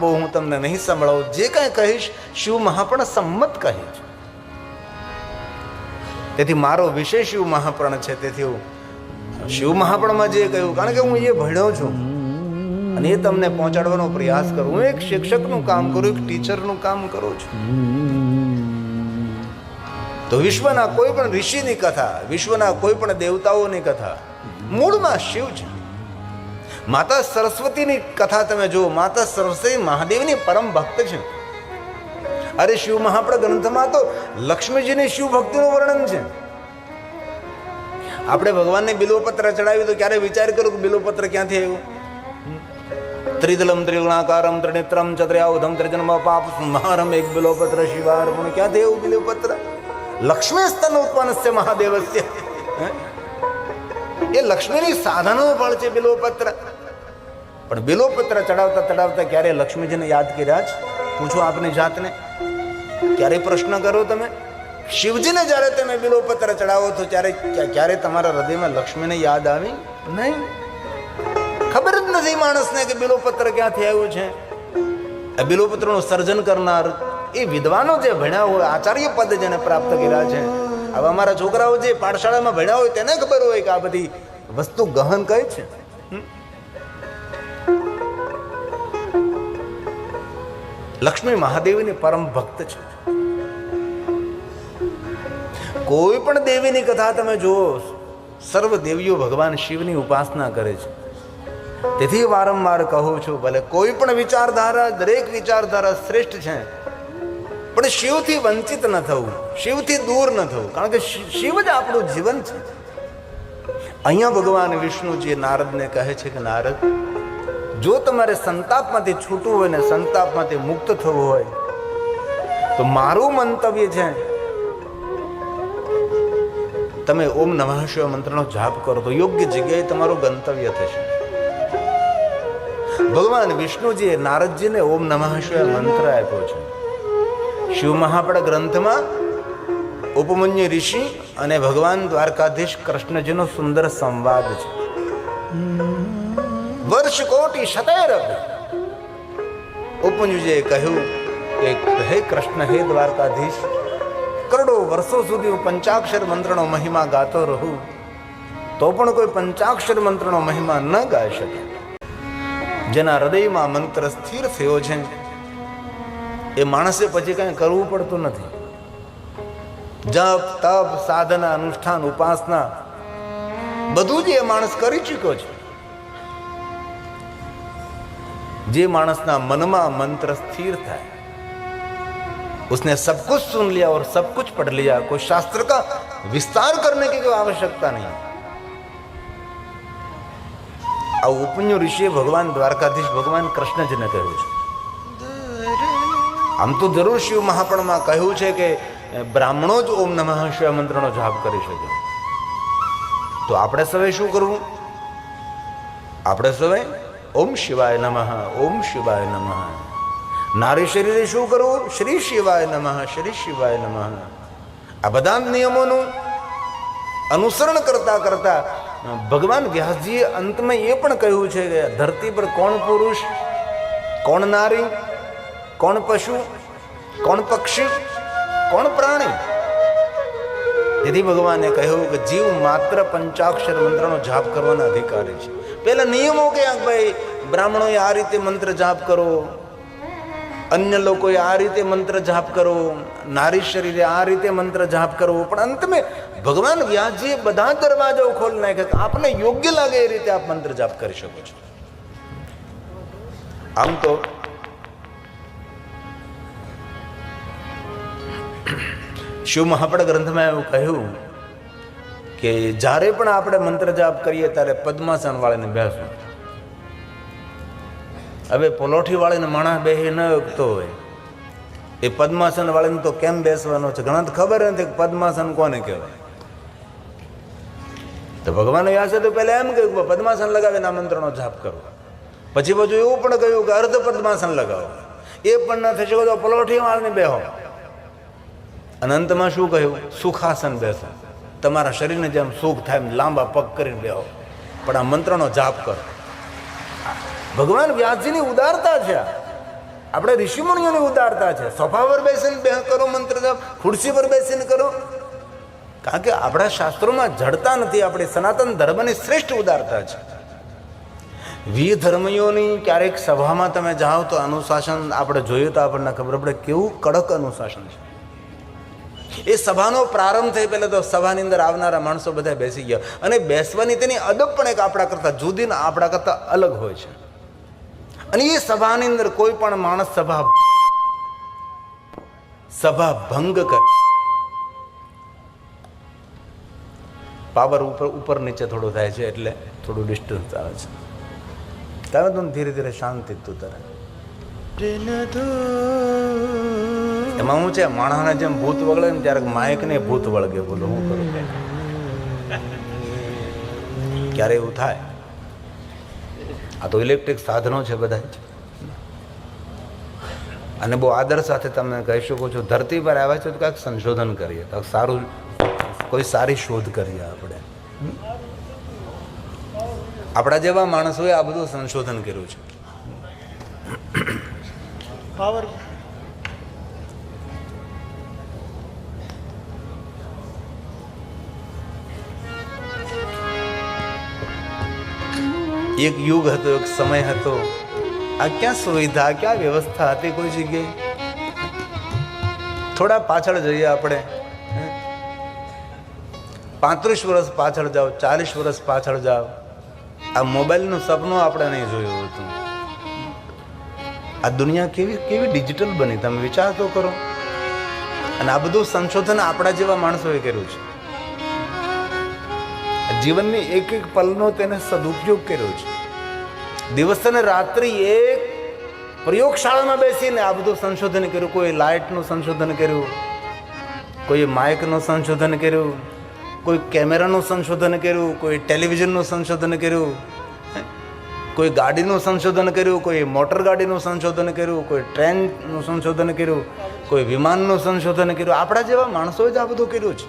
બહુ હું તમને નહીં સંભળાવું, જે કાંઈ કહીશ શિવ મહાપણ સંમત કહે છે. તેથી મારો વિષય શિવ મહાપણ છે. તેથી હું શિવ મહાપણમાં જે કહ્યું, કારણ કે હું એ ભણ્યો છું અને એ તમને પહોંચાડવાનો પ્રયાસ કરું. હું એક શિક્ષકનું કામ કરું, એક ટીચરનું કામ કરું છું. તો વિશ્વના કોઈ પણ ઋષિની કથા, વિશ્વના કોઈ પણ દેવતાઓની કથા મૂળમાં શિવ છે. માતા સરસ્વતીની કથા તમે જુઓ, માતા સરસ્વતી મહાદેવની પરમ ભક્ત છે. અરે શિવ મહાપણ ગ્રંથમાં તો લક્ષ્મીજીની શિવ ભક્તિનું વર્ણન છે. આપણે ભગવાનને બિલ્વપત્ર ચડાવ્યું તો ક્યારે વિચાર કર્યો કે બિલ્વપત્ર ક્યાંથી આવ્યું? ત્રિદલમ ત્રિગુણાકારમ ત્રિનેત્રમ ચતુર્યાયુધમ ત્રિજન્મ પાપ સંહારમ એક બિલ્વપત્ર શિવાર્પણ. ક્યાંથી આવ્યું બિલ્વપત્ર? લક્ષ્મી સ્તન ઉત્પન્નસ્ય મહાદેવસ્ય. એ લક્ષ્મીની સાધનનું ફળ છે બિલ્વપત્ર. પણ બિલ્વપત્ર ચડાવતા ચડાવતા ક્યારે લક્ષ્મીજીને યાદ કર્યા જ? પૂછો આપની જાતને, ક્યારે પ્રશ્ન કરો તમે? શિવજીને જ્યારે તમે બિલ્વપત્ર ચડાવો તો ક્યારે તમારા હૃદયમાં લક્ષ્મીને યાદ આવી? નહીં. ખબર જ નથી માણસને કે બિલ્વપત્ર ક્યાંથી આવ્યું છે. આ બિલ્વપત્રનું સર્જન કરનાર એ વિદ્વાનો જે ભણ્યા હોય, આચાર્ય પદ જેને પ્રાપ્ત કર્યા છે, હવે અમારા છોકરાઓ જે પાઠશાળામાં ભણ્યા હોય તેને ખબર હોય કે આ બધી વસ્તુ ગહન કઈ છે. લક્ષ્મી મહાદેવીની પરમ ભક્ત છે. કોઈ પણ દેવીની કથા તમે જુઓ, સર્વ દેવીઓ ભગવાન શિવની ઉપાસના કરે છે. તેથી વારંવાર કહું છું, ભલે કોઈ પણ વિચારધારા, દરેક વિચારધારા શ્રેષ્ઠ છે, પણ શિવથી વંચિત ન થવું, શિવથી દૂર ન થવું, કારણ કે શિવ જ આપણું જીવન છે. અહીંયા ભગવાન વિષ્ણુજી નારદને કહે છે કે નારદ, જો તમારે સંતાપમાંથી છૂટવું હોય ને સંતાપમાંથી મુક્ત થવું હોય તો મારું મંતવ્ય છે, તમે ઓમ નમઃ શિવાય મંત્રનો જાપ કરો તો યોગ્ય જગ્યાએ તમારું ગંતવ્ય થશે. ભગવાન વિષ્ણુજીએ નારદજીને ઓમ નમઃ શિવાય મંત્ર આપ્યો છે. શિવ મહાપણ ગ્રંથમાં ઉપમન્યુ ઋષિ અને ભગવાન દ્વારકાધીશ કૃષ્ણજીનો સુંદર સંવાદ છે. વર્ષ કોટી શતેર ઉપમન્યુજીએ કહ્યું કે હે કૃષ્ણ, હે દ્વારકાધીશ, કરોડો વર્ષો સુધી હું પંચાક્ષર મંત્રનો મહિમા ગાતો રહું તો પણ કોઈ પંચાક્ષર મંત્રનો મહિમા ન ગાઈ શકે. જેના હૃદયમાં મંત્ર સ્થિર થયો છે એ માણસે પછી કંઈ કરવું પડતું નથી. જપ, તપ, સાધના, અનુષ્ઠાન, ઉપાસના બધું જ એ માણસ કરી ચૂક્યો છે. જે मानसना मन में मंत्र स्थिर था, उसने सब कुछ सुन लिया और सब कुछ पढ़ लिया, कोई शास्त्र का विस्तार करने की कोई आवश्यकता नहीं. आ उपन्यु ऋषि भगवान द्वारकाधीश भगवान कृष्ण जी ने कहू छे. आम तो जरूर शिव महापण में कहू छे के ब्राह्मणों ज ओम नमः शिवाय मंत्रनो जाप करी शके. तो आपणे सवे शुं करवुं? आपणे सवे ओम शिवाय नमः, ओम शिवाय नमः. नारी शरीरे शुं करवुं? श्री शिवाय नमः, श्री शिवाय नमः. आ बधा नियमोनुं अनुसरण करता करता भगवान व्यासजीए अंत में ये पण कह્યું છે કે ધરતી પર કોણ પુરુષ, કોણ નારી, કોણ પશુ, કોણ પક્ષી, કોણ પ્રાણી. તેથી ભગવાને કહ્યું કે જીવ માત્ર પંચાક્ષર મંત્રનો જાપ કરવાના અધિકારી છે. પેલા નિયમો કે ભાઈ બ્રાહ્મણોએ આ રીતે મંત્ર જાપ કરો, अन्य लोग आ रीते मंत्र जाप करो, नारी शरीरे आ रीते मंत्र जाप करो. पण अंत में भगवान व्यास जी बधा दरवाजा खोल नाख्या कि आपने योग्य लगे रीते आप मंत्र जाप कर सको छो. आम तो शिव महापण ग्रंथ में एवं कहूं कि जारे पण आपणे मंत्र जाप करिए त्यारे पद्मासन वाळीने बेसो. હવે પલોઠી વાળીને માણસ બેસી ન શકતો હોય, એ પદ્માસન વાળીને તો કેમ બેસવાનો છે? ઘણા તો ખબર નથી કે પદ્માસન કોને કહેવાય. તો ભગવાને વ્યાસે તો પહેલા એમ કહ્યું કે પદ્માસન લગાવીને આ મંત્રનો જાપ કરો. પછી બાજુ એવું પણ કહ્યું કે અર્ધ પદ્માસન લગાવો. એ પણ ન થઈ શકે તો પલોઠી વાળીને બેહો. અને અંતમાં શું કહ્યું? સુખાસન બેસો. તમારા શરીરને જેમ સુખ થાય એમ લાંબા પગ કરીને બેહો, પણ આ મંત્રનો જાપ કરો. ભગવાન વ્યાસજીની ઉદારતા છે. આપણે ઋષિમુનિઓની ઉદારતા છે. સોફા પર બેસીને કરો મંત્ર જાપ, ખુરશી પર બેસીને કરો, કારણ કે આપણા શાસ્ત્રોમાં જડતા નથી. આપણી સનાતન ધર્મની શ્રેષ્ઠ ઉદારતા છે. વિધર્મીઓની ક્યારેક સભામાં તમે જાઓ તો અનુશાસન આપણે જોઈએ તો આપણને ખબર પડે કેવું કડક અનુશાસન છે. એ સભાનો પ્રારંભ થઈ પહેલાં તો સભાની અંદર આવનારા માણસો બધા બેસી ગયા, અને બેસવાની તેની અદબ પણ એક આપણા કરતાં જુદી ને આપણા કરતાં અલગ હોય છે. અને એ સભાની અંદર કોઈ પણ માણસ સભા ભંગ કરે, પાવર ઉપર નીચે થોડું થાય છે, એટલે થોડું ડિસ્ટન્સ આવે છે. તમે તો ધીરે ધીરે શાંતિ તું તરે એમાં હું છે, માણસને જેમ ભૂત વળગે ને ત્યારે માઇક ને ભૂત વળગે. બોલો હું કરું? ક્યારે એવું થાય? આ તો ઇલેક્ટ્રિક સાધનો છે બધા, અને બહુ આદર સાથે તમે કહી શકો છો ધરતી પર આવ્યા છે તો કાંઈક સંશોધન કરીએ, તો સારું કોઈ સારી શોધ કરીએ. આપણા જેવા માણસોએ આ બધું સંશોધન કર્યું છે. પાવર એક યુગ હતો, એક સમય હતો. આ ક્યાં સુવિધા, ક્યાં વ્યવસ્થા હતી કોઈ જગ્યાએ? થોડા પાછળ જઈએ આપણે, 35 વર્ષ પાછળ જાઓ, 40 વર્ષ પાછળ જાઓ. આ મોબાઈલનું સપનું આપણે નહીં જોયું હતું. આ દુનિયા કેવી કેવી ડિજિટલ બની, તમે વિચાર તો કરો. અને આ બધું સંશોધન આપણા જેવા માણસોએ કર્યું છે. જીવનની એક એક પલનો તેને સદુપયોગ કર્યો છે. દિવસ અને રાત્રિ એક પ્રયોગશાળામાં બેસીને આ બધું સંશોધન કર્યું. કોઈ લાઇટનું સંશોધન કર્યું, કોઈ માઇકનું સંશોધન કર્યું, કોઈ કેમેરાનું સંશોધન કર્યું, કોઈ ટેલિવિઝનનું સંશોધન કર્યું, કોઈ ગાડીનું સંશોધન કર્યું, કોઈ મોટર ગાડીનું સંશોધન કર્યું, કોઈ ટ્રેનનું સંશોધન કર્યું, કોઈ વિમાનનું સંશોધન કર્યું. આપણા જેવા માણસોએ જ આ બધું કર્યું છે.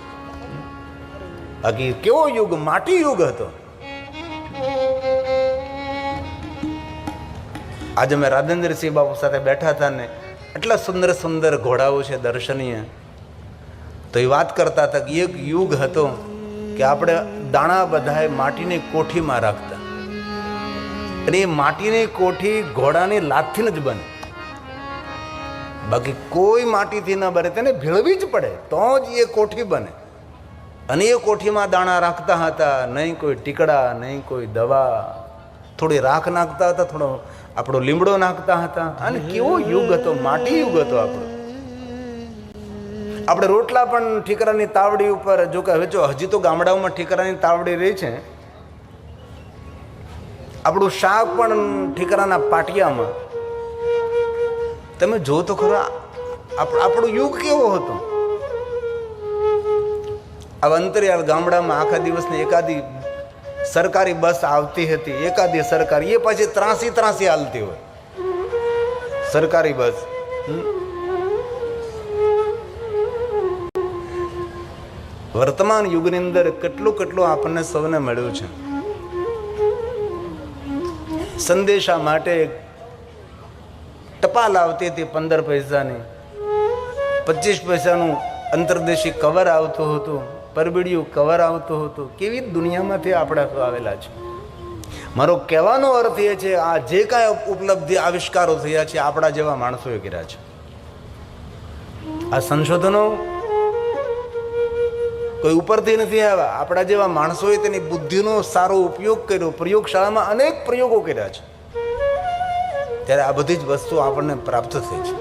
બાકી કેવો યુગ, માટી યુગ હતો. આજે મેં રાજેન્દ્રસિંહ બાપુ સાથે બેઠા હતા ને, એટલા સુંદર સુંદર ઘોડાઓ છે દર્શનીય. તો એ વાત કરતા હતા કે એક યુગ હતો કે આપણે દાણા બધાએ માટીની કોઠીમાં રાખતા, અને એ માટીની કોઠી ઘોડાની લાતથી જ બને, બાકી કોઈ માટીથી ન બને. તેને ભેળવી જ પડે તો જ એ કોઠી બને. અને એ કોઠીમાં દાણા રાખતા હતા, નહીં કોઈ ટીકડા, નહીં કોઈ દવા. થોડી રાખ નાખતા હતા, થોડો આપણો લીમડો નાખતા હતા. અને કેવો યુગ હતો, માટી યુગ હતો આપણો. આપણે રોટલા પણ ઠીકરાની તાવડી ઉપર, જો કે હવે જો હજી તો ગામડાઓમાં ઠીકરાની તાવડી રહી છે. આપણું શાક પણ ઠીકરાના પાટિયામાં. તમે જો તો ખરો આપણો યુગ કેવો હતો. આ અંતરિયાળ ગામડામાં આખા દિવસની એકાદી સરકારી બસ આવતી હતી, એકાદી સરકારી, એ પછી 83 હાલતી હોય સરકારી બસ. વર્તમાન યુગની અંદર કેટલું આપણને સૌને મળ્યું છે. સંદેશા માટે ટપાલ આવતી હતી 15 પૈસાની, 25 પૈસાનું અંતરદેશી કવર આવતું હતું, પરબીડિયું કવર આવતું હતું. કેવી દુનિયામાંથી આપણે આવેલા છે. મારો કહેવાનો અર્થ એ છે, આ જે કાંઈ ઉપલબ્ધિ આવિષ્કારો થયા છે આપણા જેવા માણસોએ કર્યા છે. આ સંશોધનો કોઈ ઉપરથી નથી આવ્યા, આપણા જેવા માણસોએ તેની બુદ્ધિનો સારો ઉપયોગ કર્યો, પ્રયોગશાળામાં અનેક પ્રયોગો કર્યા છે. ત્યારે આ બધી જ વસ્તુ આપણને પ્રાપ્ત થઈ છે.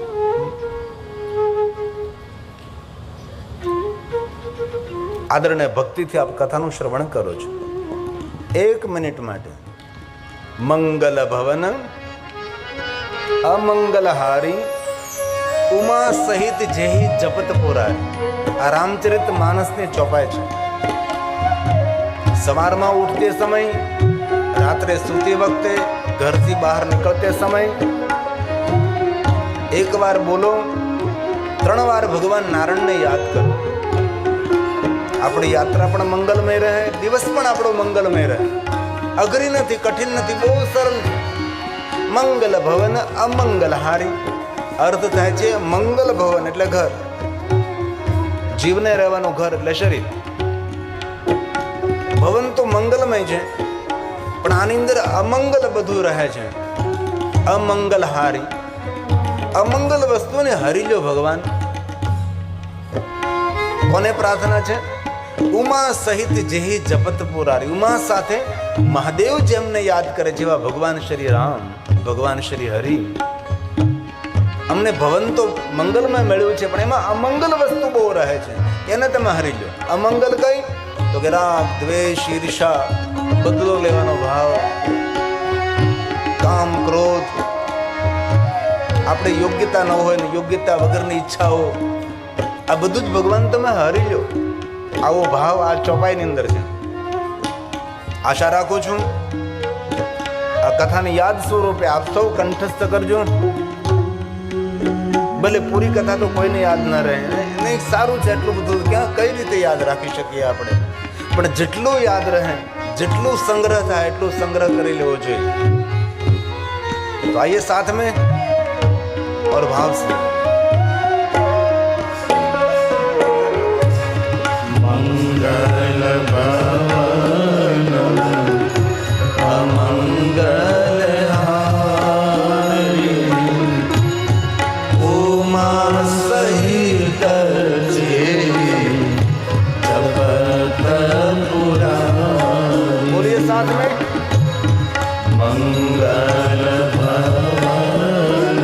આદર અને ભક્તિથી આપ કથાનું શ્રવણ કરો છો. 1 મિનિટ માટે મંગલ ભવન અમંગલહારી ઉમા સહિત જેહી જપત પુરારી. આ રામચરિત માનસની ચોપાઈ છે. સવારમાં ઉઠતે સમય, રાત્રે સૂતી વખતે, ઘરથી બહાર નીકળતે સમય એક વાર બોલો, 3 વાર ભગવાન નારાયણને યાદ કરો. આપણી યાત્રા પણ મંગલમય રહે, દિવસ પણ આપણો મંગલમય રહે. અઘરી નથી, કઠિન નથી, બહુ સરળ. મંગલ ભવન અમંગલહારી. અર્થ થાય છે મંગલ ભવન એટલે ઘર, જીવને રહેવાનું ઘર એટલે શરીર. ભવન તો મંગલમય છે, પણ આની અંદર અમંગલ બધું રહે છે. અમંગલ હારી, અમંગલ વસ્તુને હરી લો ભગવાન. કોને પ્રાર્થના છે? ઉમા સહિત જેહી જપત પુરારી. ઉમા સાથે મહાદેવ જેમને યાદ કરે જેવા ભગવાન શ્રી રામ, ભગવાન શ્રી હરિ. અમને ભવન તો મંગલમાં મળ્યું છે, પણ એમાં અમંગલ વસ્તુ બહુ રહે છે, એને તમે હરી લો. અમંગલ કઈ? તો કે રાગ, દ્વેષ, ઈર્ષા, બદલો લેવાનો ભાવ, કામ, ક્રોધ, આપણે યોગ્યતા ન હોય ને યોગ્યતા વગરની ઈચ્છાઓ, આ બધું જ ભગવાન તમે હરી લો. આવો ભાવ આ ચોપાઈની અંદર છે. આશા રાખું છું આ કથાને યાદ સ્વરૂપે આપ સૌ કંઠસ્થ કરજો. ભલે પૂરી કથા તો કોઈને યાદ ન રહે, નહીં સારું છે, એટલું બધું ક્યાં કઈ રીતે યાદ રાખી શકીએ આપણે, પણ જેટલું યાદ રહે, જેટલું સંગ્રહ થાય એટલું સંગ્રહ કરી લેવો જોઈએ. તો આइए साथ में और भाव से मंगल भवन अमंगल हारी उमा सहित जपत पुरारी. बोलिए साथ में. मंगल भवन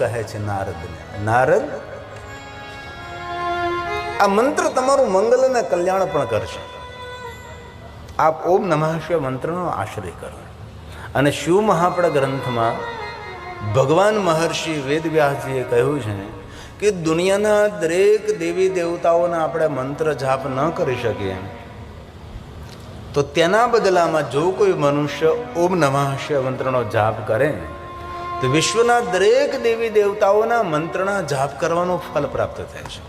કહે છે નારદને, નારદ આ મંત્ર તમારું મંગલ અને કલ્યાણ પણ કરશે. આપ ઓમ નમઃ શિવાય મંત્રનો આશ્રય કરો. અને શિવ મહાપળ ગ્રંથમાં ભગવાન મહર્ષિ વેદવ્યાસજીએ કહ્યું છે કે દુનિયાના દરેક દેવી દેવતાઓના આપણે મંત્ર જાપ ન કરી શકીએ, તો તેના બદલામાં જો કોઈ મનુષ્ય ઓમ નમઃ શિવાય મંત્રનો જાપ કરે તો વિશ્વના દરેક દેવી દેવતાઓના મંત્રના જાપ કરવાનું ફલ પ્રાપ્ત થાય છે.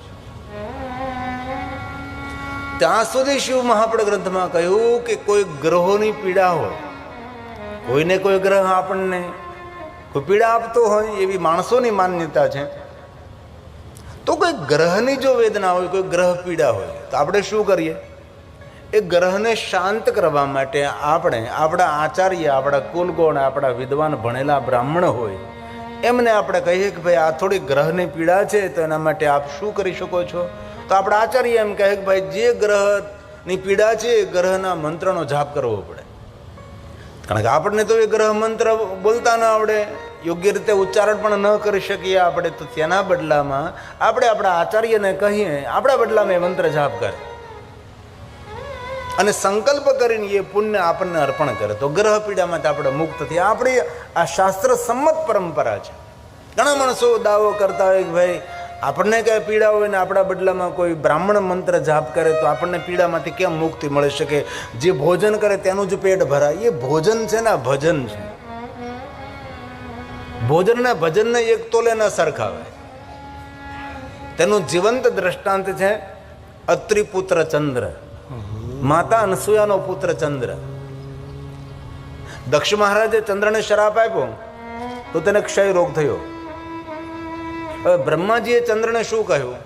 ત્યાં સુધી શિવ મહાપળ ગ્રંથમાં કહ્યું કે કોઈ ગ્રહોની પીડા હોય, કોઈને કોઈ ગ્રહ આપણને કોઈ પીડા આપતો હોય એવી માણસોની માન્યતા છે, તો કોઈ ગ્રહની જો વેદના હોય, કોઈ ગ્રહ પીડા હોય તો આપણે શું કરીએ? એ ગ્રહને શાંત કરવા માટે આપણે આપણા આચાર્ય, આપણા કુલગુણ, આપણા વિદ્વાન ભણેલા બ્રાહ્મણ હોય એમને આપણે કહીએ કે ભાઈ આ થોડી ગ્રહની પીડા છે, તો એના માટે આપ શું કરી શકો છો? તો આપણા આચાર્ય એમ કહે કે ભાઈ જે ગ્રહની પીડા છે એ ગ્રહના મંત્રનો જાપ કરવો પડે. કારણ કે આપણને તો એ ગ્રહ મંત્ર બોલતા ન આવડે, યોગ્ય રીતે ઉચ્ચારણ પણ ન કરી શકીએ આપણે, તો તેના બદલામાં આપણે આપણા આચાર્યને કહીએ, આપણા બદલામાં એ મંત્ર જાપ કરે અને સંકલ્પ કરીને એ પુણ્ય આપણને અર્પણ કરે તો ગ્રહ પીડામાંથી આપણે મુક્ત થઈએ. આપણી આ શાસ્ત્ર સંમત પરંપરા છે. ઘણા માણસો દાવો કરતા હોય કે ભાઈ આપણને કઈ પીડા હોય ને આપણા બદલામાં કોઈ બ્રાહ્મણ મંત્ર જાપ કરે તો આપણને પીડામાંથી કેમ મુક્તિ મળી શકે? જે ભોજન કરે તેનું જ પેટ ભરાય. એ ભોજન છે ને ભજન છે. ભોજનના ભજનને એક તોલે ન સરખાવે. તેનું જીવંત દ્રષ્ટાંત છે અત્રિપુત્ર ચંદ્ર, માતા અનસુયાનો પુત્ર ચંદ્ર. દક્ષ મહારાજે ચંદ્રને શ્રાપ આપ્યો તો તેને ક્ષય રોગ થયો. હવે બ્રહ્માજીએ ચંદ્રને શું કહ્યું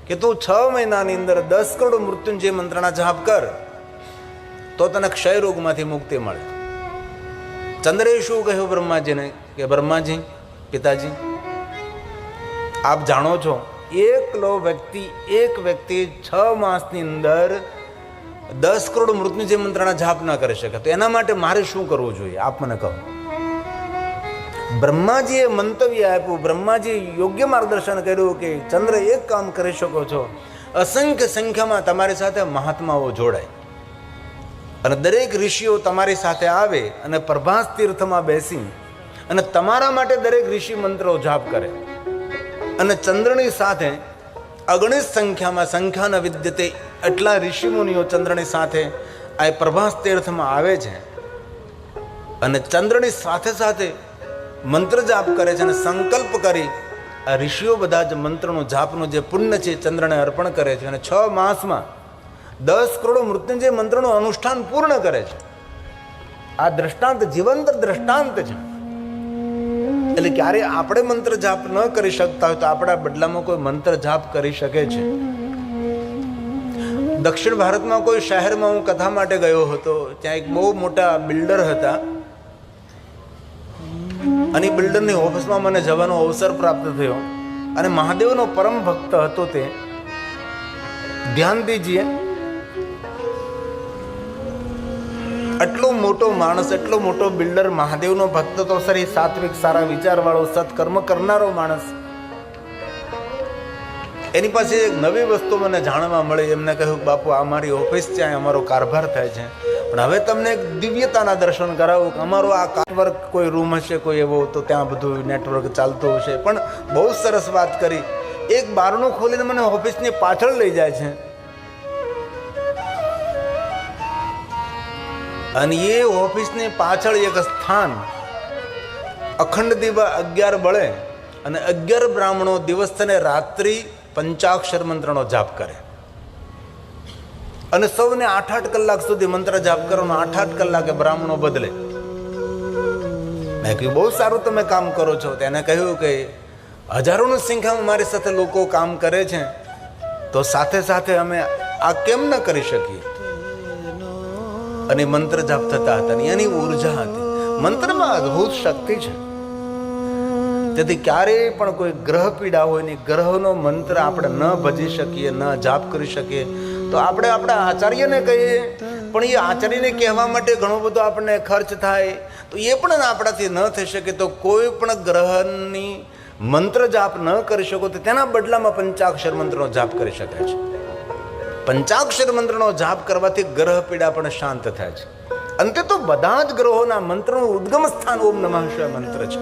કે તું 6 મહિનાની અંદર 10 કરોડ મૃત્યુંજય મંત્રના જાપ કર તો તને ક્ષય રોગમાંથી મુક્તિ મળે. ચંદ્રે શું કહ્યું બ્રહ્માજીને કે બ્રહ્માજી, પિતાજી, આપ જાણો છો એક વ્યક્તિ 6 માસની અંદર 10 કરોડ મૃત્યુંજય મંત્રના જાપ ના કરી શકે, તો એના માટે મારે શું કરવું જોઈએ? આપ મને કહો. બ્રહ્માજીએ મંતવ્ય આપ્યું, બ્રહ્માજી યોગ્ય માર્ગદર્શન કર્યું કે ચંદ્ર એક કામ કરી શકો છો, અસંખ્ય સંખ્યામાં તમારી સાથે મહાત્માઓ જોડાય અને દરેક ઋષિઓ તમારી સાથે આવે અને પ્રભાસ તીર્થમાં બેસી અને તમારા માટે દરેક ઋષિ મંત્રો જાપ કરે અને ચંદ્રની સાથે અગણિત સંખ્યામાં સંખ્યાના વિદ્યતે એટલા ઋષિમુનિઓ ચંદ્રની સાથે આ પ્રભાસ તીર્થમાં આવે છે અને ચંદ્રની સાથે સાથે મંત્ર જાપ કરે છે અને સંકલ્પ કરી આ ઋષિઓ બધા જ મંત્રનો જાપનું જે પુણ્ય છે ચંદ્રને અર્પણ કરે છે અને 6 માસમાં 10 કરોડ મૃત્યુંજય મંત્રનું અનુષ્ઠાન પૂર્ણ કરે છે. આ દ્રષ્ટાંત જીવંત દ્રષ્ટાંત છે. એટલે ક્યારે આપણે મંત્ર જાપ ન કરી શકતા હોય તો આપણા બદલામાં કોઈ મંત્ર જાપ કરી શકે છે. દક્ષિણ ભારતમાં કોઈ શહેરમાં હું કથા માટે ગયો હતો. ત્યાં એક બહુ મોટા બિલ્ડર હતા અને બિલ્ડરની ઓફિસમાં મને જવાનો અવસર પ્રાપ્ત થયો અને મહાદેવનો પરમ ભક્ત હતો તે. ધ્યાન દીજીએ, આટલો મોટો માણસ, એટલો મોટો બિલ્ડર, મહાદેવનો ભક્ત તો સરી સાત્વિક, સારા વિચારવાળો, સત્કર્મ કરનારો માણસ. એની પાસે એક નવી વસ્તુ મને જાણવા મળી. એમને કહ્યું બાપુ આ મારી ઓફિસ છે, અમારો કારભાર થાય છે, પણ હવે તમને એક દિવ્યતાના દર્શન કરાવું કે અમારો આ નેટવર્ક કોઈ રૂમ હશે કોઈ એવો તો ત્યાં બધું નેટવર્ક ચાલતું હશે. પણ બહુ સરસ વાત કરી. એક બારણું ખોલીને મને ઓફિસની પાછળ લઈ જાય છે અને એ ઓફિસની પાછળ એક સ્થાન અખંડ દીવા 11 બળે અને 11 બ્રાહ્મણો દિવસ અને રાત્રિ પંચાક્ષર મંત્રનો જાપ કરે અને સૌને 8-8 કલાક સુધી મંત્ર જાપ કરવાનો. 8-8 કલાકે બ્રાહ્મણો બદલે. મેં કહ્યું બહુ સારું તમે કામ કરો છો. તેને કહ્યું કે હજારોની સંખ્યામાં મારી સાથે લોકો કામ કરે છે તો સાથે સાથે અમે આ કેમ ન કરી શકીએ? અને મંત્ર જાપ થતા હતા. એની ઉર્જા હતી. મંત્રમાં અદ્ભુત શક્તિ છે. તેથી ક્યારેય પણ કોઈ ગ્રહ પીડા હોય ને ગ્રહનો મંત્ર આપણે ન ભજી શકીએ, ન જાપ કરી શકીએ તો આપણે આપણા આચાર્યને કહીએ. પણ એ આચાર્યને કહેવા માટે ઘણો બધો આપણને ખર્ચ થાય તો એ પણ આપણાથી ન થઈ શકે. તો કોઈ પણ ગ્રહની મંત્ર જાપ ન કરી શકો તો તેના બદલામાં પંચાક્ષર મંત્રનો જાપ કરી શકાય છે. પંચાક્ષર મંત્રનો જાપ કરવાથી ગ્રહ પીડા પણ શાંત થાય છે. અંતે તો બધા જ ગ્રહોના મંત્રનું ઉદ્ગમ સ્થાન ઓમ નમઃ શિવાય મંત્ર છે.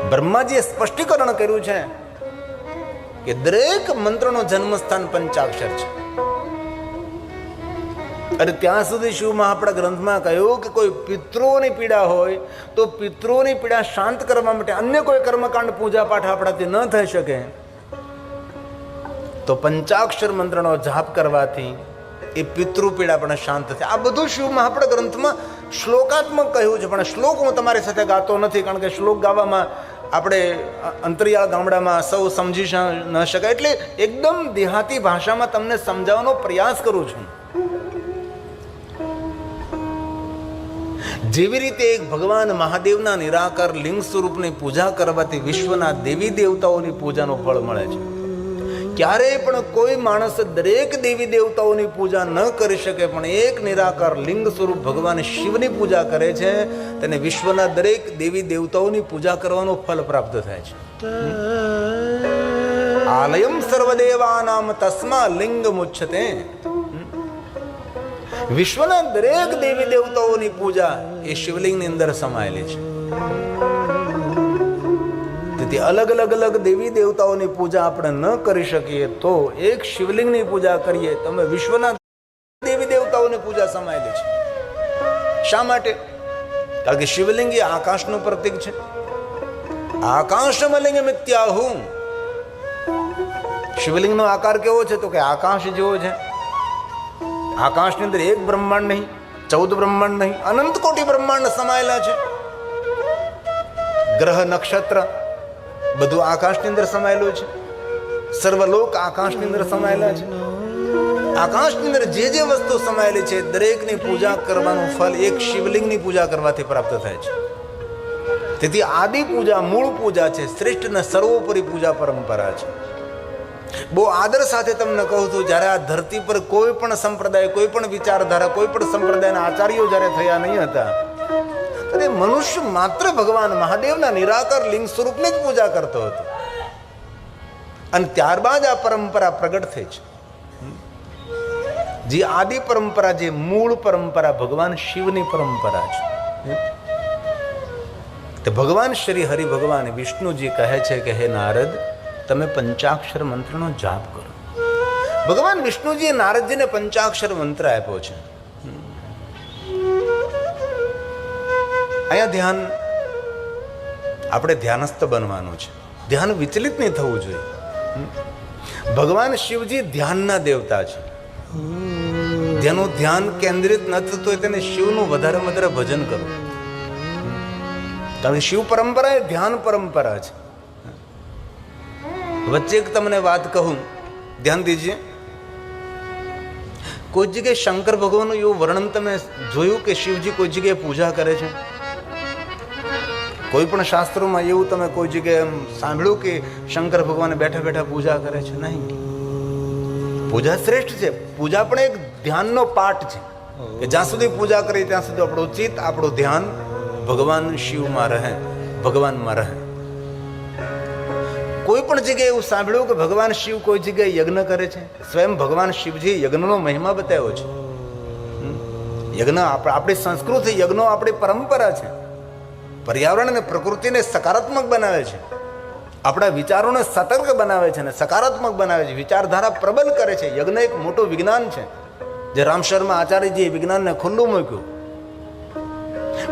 બ્રહ્માજીએ સ્પષ્ટીકરણ કર્યું છે કે દરેક મંત્રનો જન્મસ્થાન પંચાક્ષર છે. અને ત્યાં સુધી શિવમાં આપણા ગ્રંથમાં કહ્યું કે કોઈ પિતૃઓની પીડા હોય તો પિતૃઓની પીડા શાંત કરવા માટે અન્ય કોઈ કર્મકાંડ પૂજા પાઠ આપણાથી ન થઈ શકે તો પંચાક્ષર મંત્રનો જાપ કરવાથી એ પિતૃ પીડા પણ શાંત થાય. આ બધું શિવમાં આપણા ગ્રંથમાં શ્લોકાત્મક કહ્યું છે, પણ શ્લોક હું તમારી સાથે ગાતો નથી, કારણ કે શ્લોક ગાવામાં આપણે અંતરિયાળ ગામડામાં સૌ સમજી ન શકાય, એટલે એકદમ દેહાતી ભાષામાં તમને સમજાવવાનો પ્રયાસ કરું છું. જેવી રીતે એક ભગવાન મહાદેવના નિરાકાર લિંગ સ્વરૂપની પૂજા કરવાથી વિશ્વના દેવી દેવતાઓની પૂજાનું ફળ મળે છે. ક્યારેય પણ કોઈ માણસ દરેક દેવી દેવતાઓની પૂજા ન કરી શકે, પણ એક નિરાકાર લિંગ સ્વરૂપ ભગવાન શિવની પૂજા કરે છે, તેને વિશ્વના દરેક દેવી દેવતાઓની પૂજા કરવાનું ફળ પ્રાપ્ત થાય છે. આલયમ સર્વદેવાનામ તસ્મા લિંગ મુચ્છતે. વિશ્વના દરેક દેવી દેવતાઓની પૂજા એ શિવલિંગની અંદર સમાયેલી છે. તેથી અલગ અલગ દેવી દેવતાઓની પૂજા આપણે ન કરી શકીએ તો એક શિવલિંગની પૂજા કરીએ તો અમે વિશ્વના દેવી દેવતાઓની પૂજા સમાયેલી છે. શા માટે? કારણ કે શિવલિંગ એ આકાશનું પ્રતીક છે. આકાશમલિંગ મિત્યાહુ. શિવલિંગનો આકાર કેવો છે? તો કે આકાશ જેવો છે. આકાશની અંદર એક બ્રહ્માંડ નહીં, 14 બ્રહ્માંડ નહીં, અનંત કોટી બ્રહ્માંડ સમાયેલા છે. ગ્રહ નક્ષત્ર બધું આકાશની અંદર સમાયેલું છે. સર્વલોક આકાશની અંદર સમાયેલા છે. આકાશની અંદર જે જે વસ્તુ સમાયેલી છે દરેકની પૂજા કરવાનું ફળ એક શિવલિંગની પૂજા કરવાથી પ્રાપ્ત થાય છે. તેથી આદિ પૂજા મૂળ પૂજા છે, શ્રેષ્ઠ અને સર્વોપરી પૂજા પરંપરા છે. બહુ આદર સાથે તમને કહું છું, જ્યારે આ ધરતી પર કોઈ પણ સંપ્રદાય, કોઈ પણ વિચારધારા, કોઈ પણ સંપ્રદાયના આચાર્યો જ્યારે થયા નહીં હતા ત્યારે મનુષ્ય માત્ર ભગવાન મહાદેવના નિરાકાર લિંગ સ્વરૂપની જ પૂજા કરતો હતો. અને ત્યારબાદ આ પરંપરા પ્રગટ થઈ છે. જે આદિ પરંપરા, જે મૂળ પરંપરા ભગવાન શિવની પરંપરા છે. તે ભગવાન શ્રી હરિ ભગવાન વિષ્ણુજી કહે છે કે હે નારદ, તમે પંચાક્ષર મંત્રનો જાપ કરો. ભગવાન વિષ્ણુજીએ નારદજીને પંચાક્ષર મંત્ર આપ્યો છે. અહીંયા ધ્યાન, આપણે ધ્યાનસ્થ બનવાનું છે. ધ્યાન વિચલિત નહીં થવું જોઈએ. ભગવાન શિવજી ધ્યાનના દેવતા છે. જેનું ધ્યાન કેન્દ્રિત ન થતું હોય તેને શિવનું વધારે ભજન કરવું. કારણ કે શિવ પરંપરા એ ધ્યાન પરંપરા છે. વચ્ચે એક તમને વાત કહું, ધ્યાન દીજીએ. કોઈ જગ્યાએ શંકર ભગવાનનું એવું વર્ણન તમે જોયું કે શિવજી કોઈ જગ્યાએ પૂજા કરે છે? કોઈ પણ શાસ્ત્રોમાં એવું તમે કોઈ જગ્યાએ સાંભળ્યું કે શંકર ભગવાન બેઠા બેઠા પૂજા કરે છે? નહીં. પૂજા શ્રેષ્ઠ છે. પૂજા પણ એક ધ્યાનનો પાઠ છે કે જ્યાં સુધી પૂજા કરીએ ત્યાં સુધી આપણું ચિત્ત, આપણું ધ્યાન ભગવાન શિવમાં રહે, ભગવાનમાં રહે. કોઈ પણ જગ્યાએ એવું સાંભળ્યું કે ભગવાન શિવ કોઈ જગ્યાએ યજ્ઞ કરે છે? સ્વયં ભગવાન શિવજી યજ્ઞનો મહિમા બતાવ્યો છે. યજ્ઞ આપણી સંસ્કૃતિ, યજ્ઞો આપણી પરંપરા છે. પર્યાવરણ અને પ્રકૃતિને સકારાત્મક બનાવે છે. આપણા વિચારોને સતર્ક બનાવે છે અને સકારાત્મક બનાવે છે. વિચારધારા પ્રબલ કરે છે. યજ્ઞ એક મોટું વિજ્ઞાન છે જે રામ શર્મા આચાર્યજીએ વિજ્ઞાનને ખુલ્લું મૂક્યું.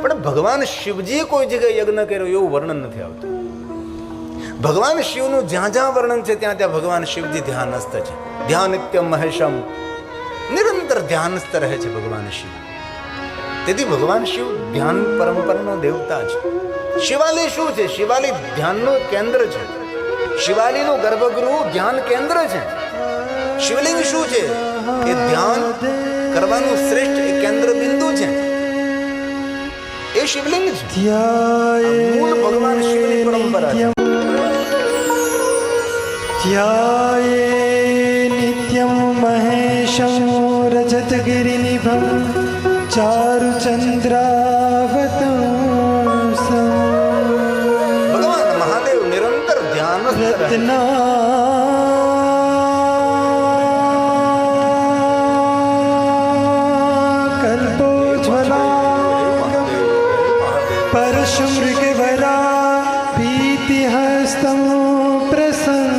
પણ ભગવાન શિવજીએ કોઈ જગ્યાએ યજ્ઞ કર્યો એવું વર્ણન નથી આવતું. ભગવાન શિવનું જ્યાં જ્યાં વર્ણન છે ત્યાં ત્યાં ભગવાન શિવજી ધ્યાનસ્થ છે. ધ્યાન નિત્યમ મહેશમ, નિરંતર ધ્યાનસ્થ રહે છે ભગવાન શિવ. તેથી ભગવાન શિવ ધ્યાન પરંપરાનો દેવતા છે. શિવાલય શું છે? શિવાલય ધ્યાનનું કેન્દ્ર છે. શિવાલયનું ગર્ભગૃહ ધ્યાન કેન્દ્ર છે. શિવલિંગ શું છે? એ ધ્યાન કરવાનું શ્રેષ્ઠ એ કેન્દ્ર બિંદુ છે. એ શિવલિંગ છે. મૂળ ભગવાન શિવની પરંપરા છે. ध्याये नित्यं महेशं रजतगिरिनिभं चारुचन्द्रावतंसम् रत्ना कल्पोज्ज्वला परशुमृगवरा भीतिहस्तं प्रसन्नं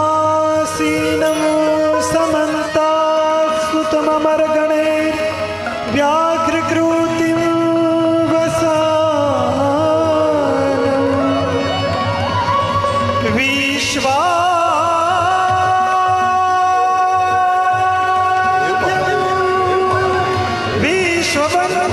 पद्मासीनं समन्तात्सुतममरगणे व्याघ्रकृतिं वसानं विश्वा विश्ववन्द